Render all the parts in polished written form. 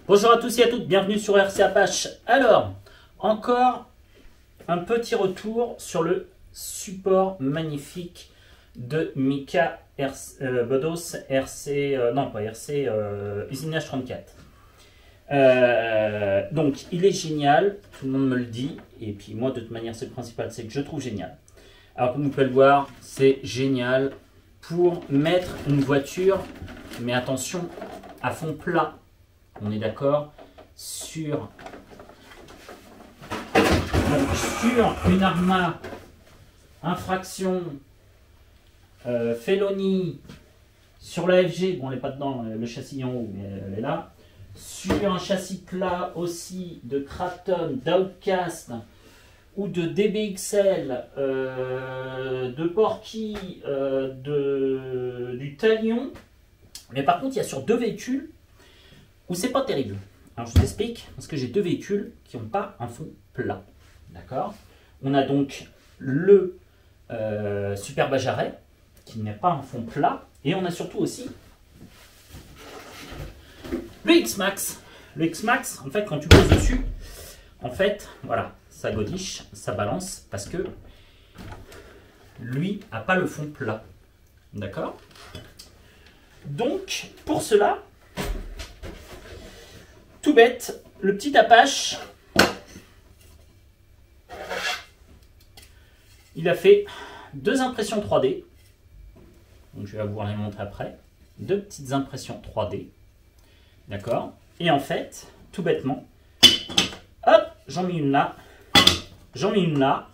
Bonjour à tous et à toutes, bienvenue sur RC Apache. Alors, encore un petit retour sur le support magnifique de Mika Bodos RC, non pas RC, Usinage 34. Donc, il est génial, tout le monde me le dit, et puis moi de toute manière c'est le principal, c'est que je trouve génial. Alors comme vous pouvez le voir, c'est génial pour mettre une voiture, mais attention, à fond plat. On est d'accord sur une Arma, infraction, Felony, sur la FG, bon elle n'est pas dedans, le châssis en haut, mais elle est là. Sur un châssis plat aussi de Kraton, d'Outcast ou de DBXL, de Porky, du Talion. Mais par contre, il y a sur deux véhicules où c'est pas terrible. Alors je vous explique, parce que j'ai deux véhicules qui n'ont pas un fond plat. D'accord? On a donc le Super Bajaret, qui n'est pas un fond plat, et on a surtout aussi le X-Max. Le X-Max, en fait, quand tu poses dessus, en fait, voilà, ça godiche, ça balance, parce que lui n'a pas le fond plat. D'accord? Donc, pour cela, tout bête, le petit Apache, il a fait deux impressions 3D. Donc, je vais vous les montrer après. Deux petites impressions 3D. D'accord? Et en fait, tout bêtement, hop, j'en mets une là. J'en mets une là.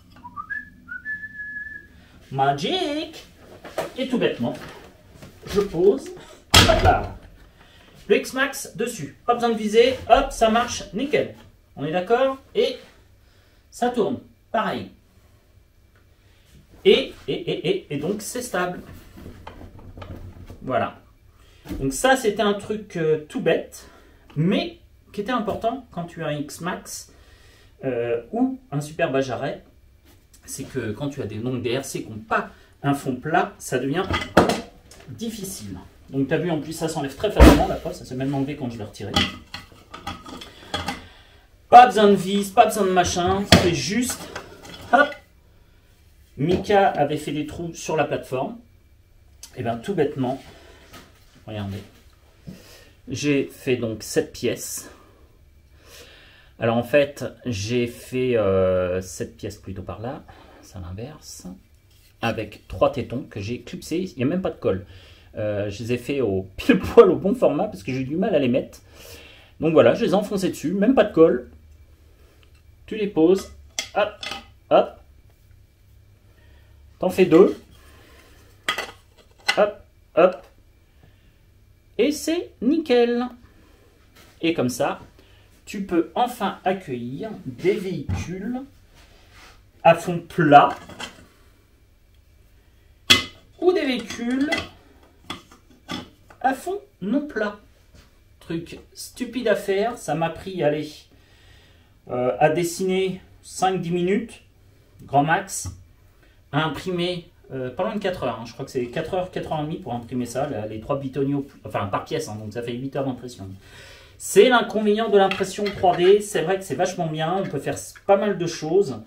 Magic! Et tout bêtement, je pose, hop là, le X-Max dessus. Pas besoin de viser, hop, ça marche, nickel. On est d'accord? Et ça tourne, pareil. Et donc c'est stable. Voilà. Donc ça, c'était un truc tout bête, mais qui était important quand tu as un X-Max ou un Super Bajaret. C'est que quand tu as des RC qui n'ont pas un fond plat, ça devient difficile. Donc tu as vu, en plus ça s'enlève très facilement, la preuve, ça s'est même enlevé quand je l'ai retiré. Pas besoin de vis, pas besoin de machin, c'est juste, hop, Mika avait fait des trous sur la plateforme, et bien tout bêtement, regardez, j'ai fait donc cette pièce. Alors en fait, j'ai fait cette pièce plutôt par là, c'est l'inverse, avec trois tétons que j'ai clipsés, il n'y a même pas de colle. Je les ai fait au pile poil au bon format parce que j'ai eu du mal à les mettre. Donc voilà, je les ai enfoncés dessus, même pas de colle. Tu les poses, hop, hop. T'en fais deux, hop, hop. Et c'est nickel. Et comme ça, tu peux enfin accueillir des véhicules à fond plat ou des véhicules à fond non plat. Truc stupide à faire, ça m'a pris, allez, à dessiner 5-10 minutes, grand max, à imprimer pas loin de 4 heures, hein. Je crois que c'est 4 heures, 4 heures et demie pour imprimer ça, les 3 bitoniaux, enfin par pièce, hein, donc ça fait 8 heures d'impression. C'est l'inconvénient de l'impression 3D, c'est vrai que c'est vachement bien, on peut faire pas mal de choses,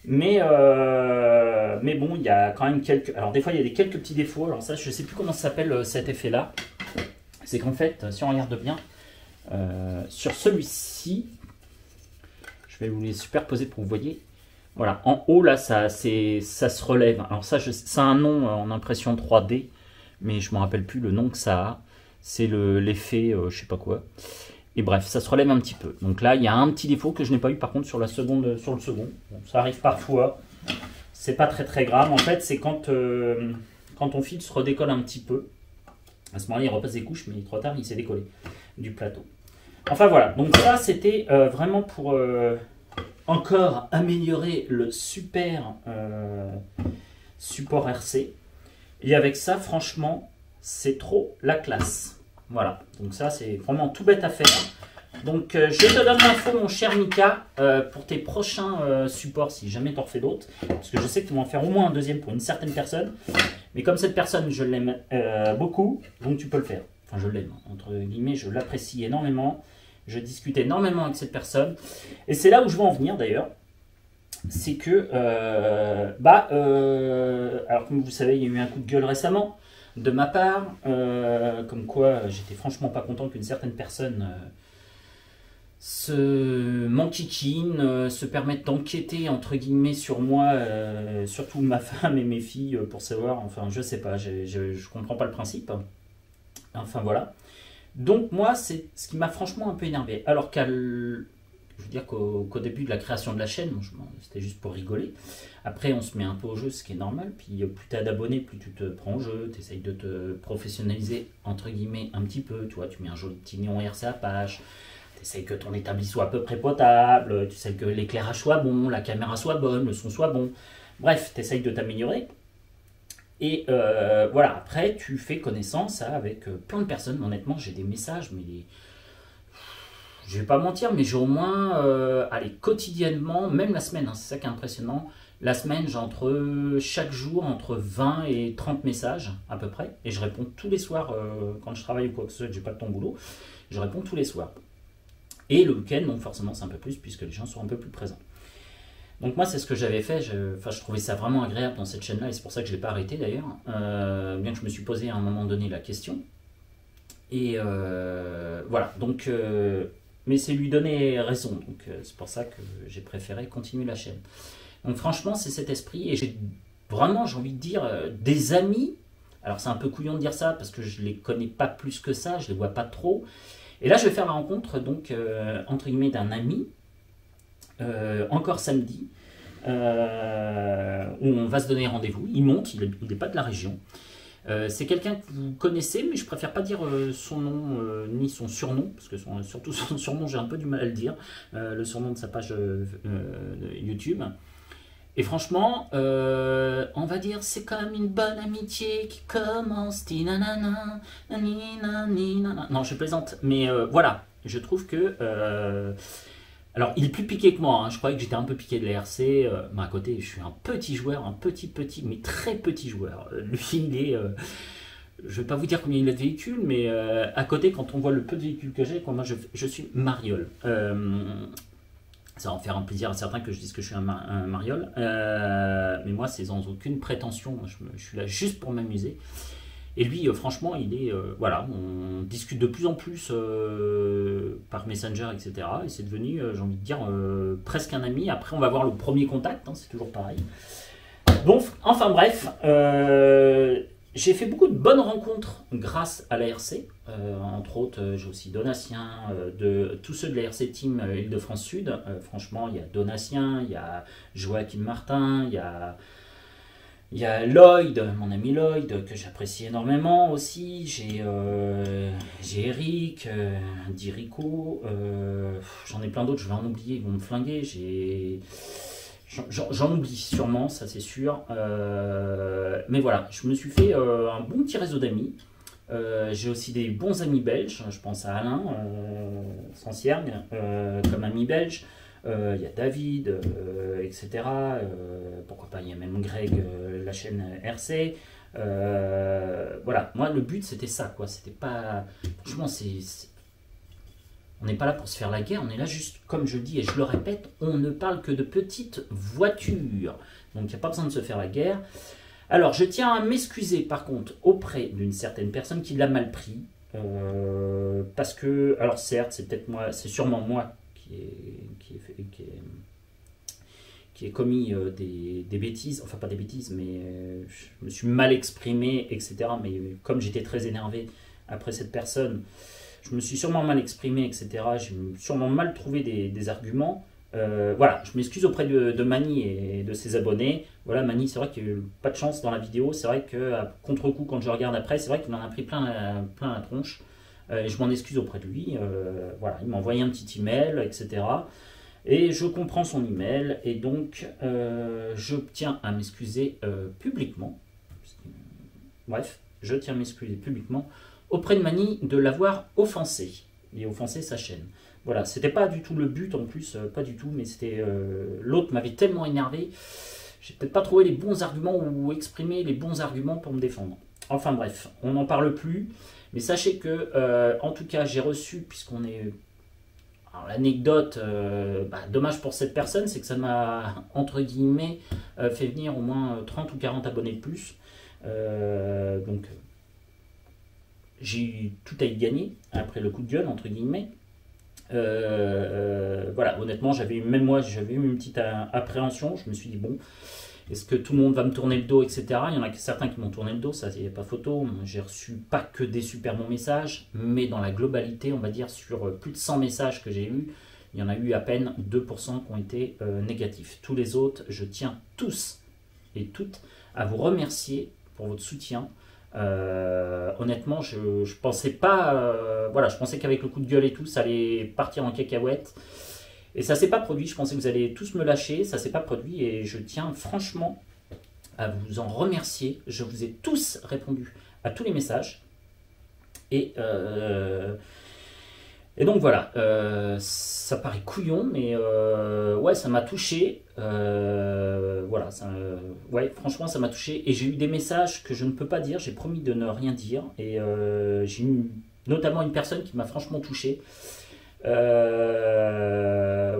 mais bon, il y a quand même quelques... Alors des fois, il y a quelques petits défauts, alors ça, je ne sais plus comment ça s'appelle cet effet-là. C'est qu'en fait, si on regarde bien, sur celui-ci, je vais vous les superposer pour que vous voyez, voilà, en haut, là, ça se relève. Alors ça, a un nom en impression 3D, mais je ne me rappelle plus le nom que ça a. C'est l'effet, je sais pas quoi. Et bref, ça se relève un petit peu. Donc là, il y a un petit défaut que je n'ai pas eu par contre sur le second. Bon, ça arrive parfois. C'est pas très grave. En fait, c'est quand ton fil se redécolle un petit peu. À ce moment-là, il repasse des couches, mais trop tard, il s'est décollé du plateau. Enfin voilà. Donc ça, c'était vraiment pour encore améliorer le super support RC. Et avec ça, franchement, c'est trop la classe. Voilà, donc ça c'est vraiment tout bête à faire. Donc je te donne l'info mon cher Mika pour tes prochains supports si jamais tu en refais d'autres. Parce que je sais que tu vas en faire au moins un deuxième pour une certaine personne. Mais comme cette personne je l'aime beaucoup, donc tu peux le faire. Enfin je l'aime, entre guillemets, je l'apprécie énormément. Je discute énormément avec cette personne. Et c'est là où je veux en venir d'ailleurs. C'est que, alors comme vous savez, il y a eu un coup de gueule récemment de ma part, comme quoi j'étais franchement pas content qu'une certaine personne m'enquiquine, se permette d'enquêter entre guillemets sur moi, surtout ma femme et mes filles, pour savoir, enfin je sais pas, je comprends pas le principe. Enfin voilà. Donc moi, c'est ce qui m'a franchement un peu énervé. Alors je veux dire qu'au début de la création de la chaîne, c'était juste pour rigoler. Après, on se met un peu au jeu, ce qui est normal. Puis plus tu as d'abonnés, plus tu te prends au jeu. Tu essayes de te professionnaliser, entre guillemets, un petit peu. Tu vois, tu mets un joli petit néon RC à page. Tu essayes que ton établi soit à peu près potable. Tu essayes que l'éclairage soit bon, la caméra soit bonne, le son soit bon. Bref, tu essayes de t'améliorer. Et voilà, après, tu fais connaissance avec plein de personnes. Honnêtement, j'ai des messages, mais je vais pas mentir, mais j'ai au moins, allez, quotidiennement, même la semaine, hein, c'est ça qui est impressionnant. La semaine, j'ai chaque jour entre 20 et 30 messages à peu près. Et je réponds tous les soirs quand je travaille ou quoi que ce soit, que j'ai pas de temps boulot. Je réponds tous les soirs. Et le week-end, donc forcément, c'est un peu plus puisque les gens sont un peu plus présents. Donc moi, c'est ce que j'avais fait. Je trouvais ça vraiment agréable dans cette chaîne-là et c'est pour ça que je ne l'ai pas arrêté d'ailleurs. Bien que je me suis posé à un moment donné la question. Et voilà, donc... mais c'est lui donner raison, donc c'est pour ça que j'ai préféré continuer la chaîne. Donc franchement, c'est cet esprit, et j'ai envie de dire, des amis. Alors c'est un peu couillon de dire ça, parce que je les connais pas plus que ça, je les vois pas trop. Et là, je vais faire la rencontre, donc, entre guillemets, d'un ami, encore samedi, où on va se donner rendez-vous. Il monte, il n'est pas de la région. C'est quelqu'un que vous connaissez, mais je préfère pas dire son nom ni son surnom, parce que surtout son surnom, j'ai un peu du mal à le dire, le surnom de sa page YouTube. Et franchement, on va dire c'est comme une bonne amitié qui commence. Non, je plaisante, mais voilà, je trouve que... alors, il est plus piqué que moi, hein. Je croyais que j'étais un peu piqué de la RC, mais à côté, je suis un petit joueur, un petit, mais très petit joueur. Lui, il est... je ne vais pas vous dire combien il a de véhicules, mais à côté, quand on voit le peu de véhicules que j'ai, moi, je suis mariole. Ça va en faire un plaisir à certains que je dise que je suis un mariole, mais moi, c'est sans aucune prétention. Je suis là juste pour m'amuser. Et lui, franchement, il est... voilà, on discute de plus en plus par Messenger, etc. Et c'est devenu, j'ai envie de dire, presque un ami. Après, on va voir le premier contact, hein, c'est toujours pareil. Bon, enfin bref, j'ai fait beaucoup de bonnes rencontres grâce à la RC. Entre autres, j'ai aussi Donatien, de tous ceux de la RC Team Île-de-France Sud. Franchement, il y a Donatien, il y a Joachim Martin, il y a Lloyd, mon ami Lloyd, que j'apprécie énormément aussi. J'ai Eric, Dirico, j'en ai plein d'autres, je vais en oublier, ils vont me flinguer. J'en oublie sûrement, ça c'est sûr. Mais voilà, je me suis fait un bon petit réseau d'amis. J'ai aussi des bons amis belges, je pense à Alain Sansiergue comme ami belge. Il y a David, etc. Pourquoi pas, il y a même Greg, la chaîne RC. Voilà, moi le but c'était ça, quoi. C'était pas. Franchement, on n'est pas là pour se faire la guerre, on est là juste, comme je le dis et je le répète, on ne parle que de petites voitures. Donc il n'y a pas besoin de se faire la guerre. Alors je tiens à m'excuser par contre auprès d'une certaine personne qui l'a mal pris. Parce que, alors certes, c'est peut-être moi, c'est sûrement moi qui ai commis des bêtises, enfin pas des bêtises, mais je me suis mal exprimé, etc. Mais comme j'étais très énervé après cette personne, je me suis sûrement mal exprimé, etc. J'ai sûrement mal trouvé des arguments. Voilà, je m'excuse auprès de Mani et de ses abonnés. Voilà, Mani, c'est vrai qu'il n'y a eu pas de chance dans la vidéo. C'est vrai qu'à contre-coup, quand je regarde après, c'est vrai qu'il en a pris plein la tronche. Et je m'en excuse auprès de lui. Voilà, il m'a envoyé un petit email, etc. Et je comprends son email. Et donc, je tiens à m'excuser publiquement. Bref, je tiens à m'excuser publiquement auprès de Mani de l'avoir offensé. Et offensé sa chaîne. Voilà, c'était pas du tout le but en plus, pas du tout, mais c'était... l'autre m'avait tellement énervé, j'ai peut-être pas trouvé les bons arguments ou exprimé les bons arguments pour me défendre. Enfin bref, on n'en parle plus, mais sachez que, en tout cas, j'ai reçu, puisqu'on est Alors l'anecdote, dommage pour cette personne, c'est que ça m'a, entre guillemets, fait venir au moins 30 ou 40 abonnés de plus. Donc j'ai eu tout à y gagner après le coup de gueule, entre guillemets. Voilà, honnêtement, même moi, j'avais eu une petite appréhension. Je me suis dit, bon, est-ce que tout le monde va me tourner le dos, etc. Il y en a certains qui m'ont tourné le dos, ça, il n'y a pas photo. J'ai reçu pas que des super bons messages, mais dans la globalité, on va dire, sur plus de 100 messages que j'ai eus, il y en a eu à peine 2% qui ont été négatifs. Tous les autres, je tiens tous et toutes à vous remercier pour votre soutien. Honnêtement, je pensais pas, voilà, je pensais qu'avec le coup de gueule et tout, ça allait partir en cacahuète. Et ça s'est pas produit. Je pensais que vous allez tous me lâcher. Ça s'est pas produit et je tiens franchement à vous en remercier. Je vous ai tous répondu à tous les messages. Et donc voilà, ça paraît couillon, mais ouais, ça m'a touché. Voilà, ouais, franchement, ça m'a touché. Et j'ai eu des messages que je ne peux pas dire. J'ai promis de ne rien dire. Et j'ai eu notamment une personne qui m'a franchement touché.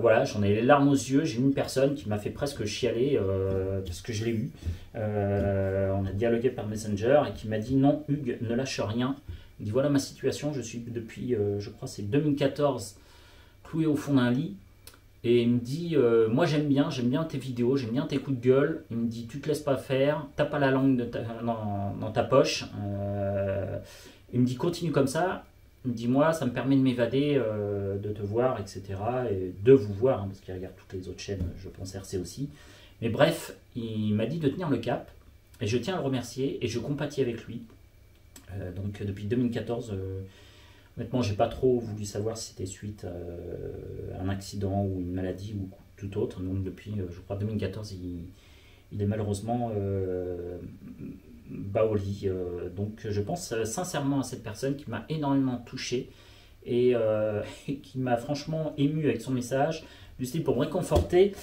Voilà, j'en ai les larmes aux yeux. J'ai eu une personne qui m'a fait presque chialer parce que je l'ai eu. On a dialogué par Messenger et qui m'a dit non, Hugues, ne lâche rien. Il dit voilà ma situation, je suis depuis, je crois c'est 2014, cloué au fond d'un lit. Et il me dit, moi j'aime bien tes vidéos, j'aime bien tes coups de gueule. Il me dit, tu te laisses pas faire, t'as pas la langue dans ta poche. Il me dit, continue comme ça. Il me dit, moi ça me permet de m'évader, de te voir, etc. Et de vous voir, hein, parce qu'il regarde toutes les autres chaînes, je pense RC aussi. Mais bref, il m'a dit de tenir le cap. Et je tiens à le remercier et je compatis avec lui. Donc depuis 2014, honnêtement, j'ai pas trop voulu savoir si c'était suite à un accident ou une maladie ou tout autre. Donc depuis, je crois, 2014, il est malheureusement bas au lit. Donc je pense sincèrement à cette personne qui m'a énormément touché et qui m'a franchement ému avec son message, du style pour me réconforter.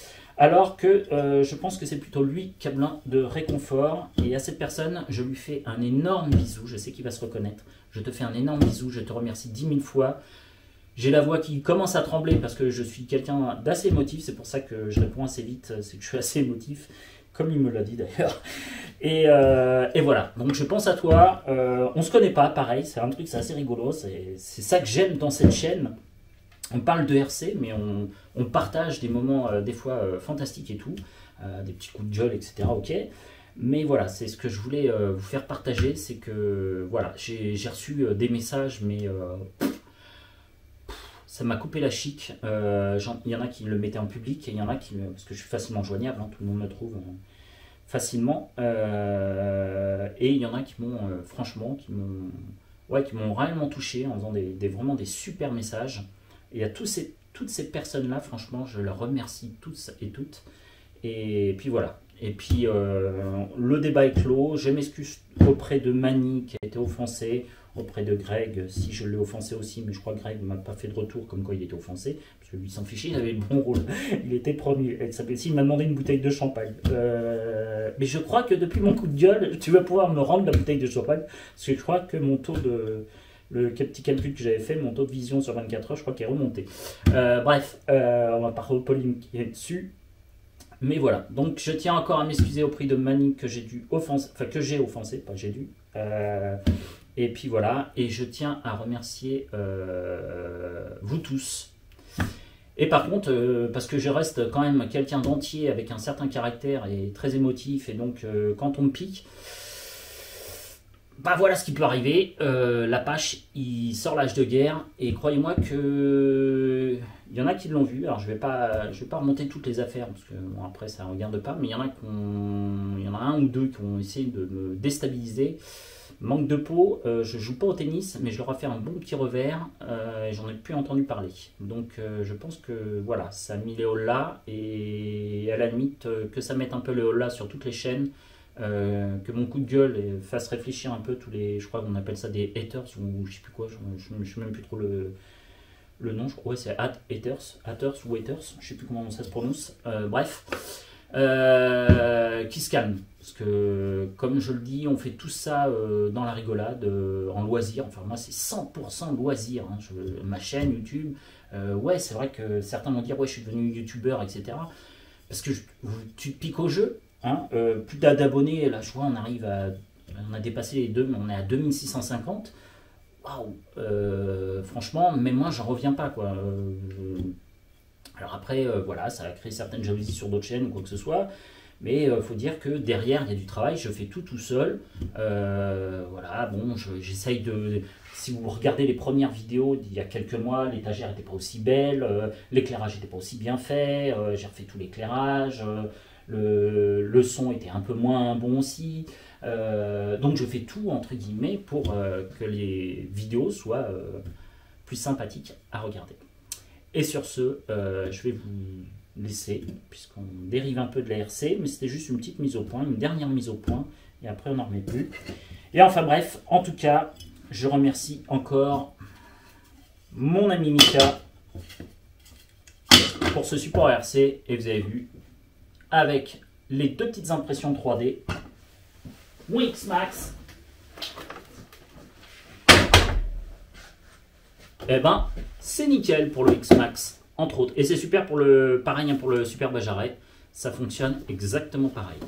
Alors que je pense que c'est plutôt lui qui a besoin de réconfort. Et à cette personne, je lui fais un énorme bisou. Je sais qu'il va se reconnaître. Je te fais un énorme bisou. Je te remercie 10 000 fois. J'ai la voix qui commence à trembler parce que je suis quelqu'un d'assez émotif. C'est pour ça que je réponds assez vite. C'est que je suis assez émotif. Comme il me l'a dit d'ailleurs. Et voilà. Donc je pense à toi. On se connaît pas, pareil. C'est un truc, c'est assez rigolo. C'est ça que j'aime dans cette chaîne. On parle de RC, mais on partage des moments des fois fantastiques et tout, des petits coups de gueule, etc. Ok, mais voilà, c'est ce que je voulais vous faire partager, c'est que voilà, j'ai reçu des messages, mais ça m'a coupé la chic. Il y en a qui le mettaient en public et il y en a qui, parce que je suis facilement joignable, hein, tout le monde me trouve facilement, et il y en a qui m'ont franchement, qui m'ont réellement touché en faisant vraiment des super messages. Et à toutes ces personnes-là, franchement, je leur remercie tous et toutes. Et puis voilà. Et puis le débat est clos. Je m'excuse auprès de Mani qui a été offensé, auprès de Greg si je l'ai offensé aussi, mais je crois que Greg ne m'a pas fait de retour comme quoi il était offensé, parce que lui s'en fichait, il avait le bon rôle. Il était premier. Il m'a demandé une bouteille de champagne. Mais je crois que depuis mon coup de gueule, tu vas pouvoir me rendre la bouteille de champagne, parce que je crois que mon taux de... Le petit calcul que j'avais fait, mon taux de vision sur 24 heures, je crois qu'il est remonté. Bref, on va pas polémiquer dessus. Mais voilà, donc je tiens encore à m'excuser auprès de Mani que j'ai dû offenser, enfin que j'ai offensé, pas j'ai dû. Et puis voilà, et je tiens à remercier vous tous. Et par contre, parce que je reste quand même quelqu'un d'entier avec un certain caractère et très émotif, et donc quand on me pique, bah voilà ce qui peut arriver. L'Apache, il sort l'âge de guerre et croyez-moi que il y en a qui l'ont vu. Alors je vais pas remonter toutes les affaires parce que bon, après ça ne regarde pas, mais il y en a un ou deux qui ont essayé de me déstabiliser. Manque de peau, je joue pas au tennis, mais je leur ai fait un bon petit revers et j'en ai plus entendu parler. Donc je pense que voilà, ça a mis les hollas et à la limite que ça mette un peu les hollas sur toutes les chaînes. Que mon coup de gueule fasse réfléchir un peu tous les, je crois qu'on appelle ça des haters ou je sais plus quoi, je sais même plus trop le nom, je crois, ouais c'est haters ou haters, je sais plus comment ça se prononce, bref, qui se calme, parce que comme je le dis, on fait tout ça dans la rigolade, en loisir, enfin moi c'est 100% loisir, hein, ma chaîne YouTube, Ouais, c'est vrai que certains vont dire, ouais, je suis devenu youtubeur, etc. Parce que tu te piques au jeu, hein, plus d'abonnés, là je vois, on a dépassé les deux, mais on est à 2650. Waouh, franchement, même moi, j'en reviens pas, quoi. Alors après, voilà, ça a créé certaines jalousies sur d'autres chaînes ou quoi que ce soit. Mais il faut dire que derrière, il y a du travail. Je fais tout seul. Voilà, bon, j'essaye de... Si vous regardez les premières vidéos d'il y a quelques mois, l'étagère n'était pas aussi belle, l'éclairage n'était pas aussi bien fait, j'ai refait tout l'éclairage, le son était un peu moins bon aussi. Donc je fais tout, entre guillemets, pour que les vidéos soient plus sympathiques à regarder. Et sur ce, je vais vous laisser, puisqu'on dérive un peu de la RC, mais c'était juste une petite mise au point, une dernière mise au point, et après on n'en remet plus. Et enfin bref, en tout cas, je remercie encore mon ami Mika pour ce support RC, et vous avez vu, avec les deux petites impressions 3D, mon X-Max, eh ben, c'est nickel pour le X-Max, entre autres. Et c'est super pour le, pareil, pour le Super Bajaret, ça fonctionne exactement pareil.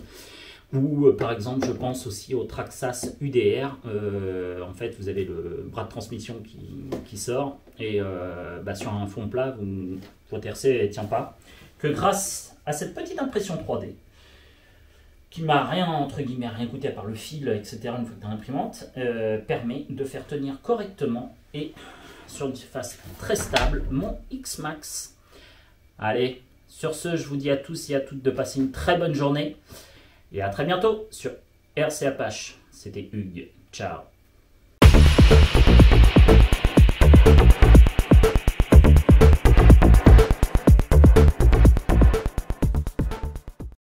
Ou par exemple, je pense aussi au Traxxas UDR. En fait, vous avez le bras de transmission qui sort et sur un fond plat, votre RC ne tient pas. Que grâce à cette petite impression 3D, qui m'a rien coûté à part le fil, etc. une fois que tu as l'imprimante, permet de faire tenir correctement et sur une surface très stable mon X-Max. Allez, sur ce, je vous dis à tous et à toutes de passer une très bonne journée. Et à très bientôt sur RC Apache. C'était Hugues. Ciao.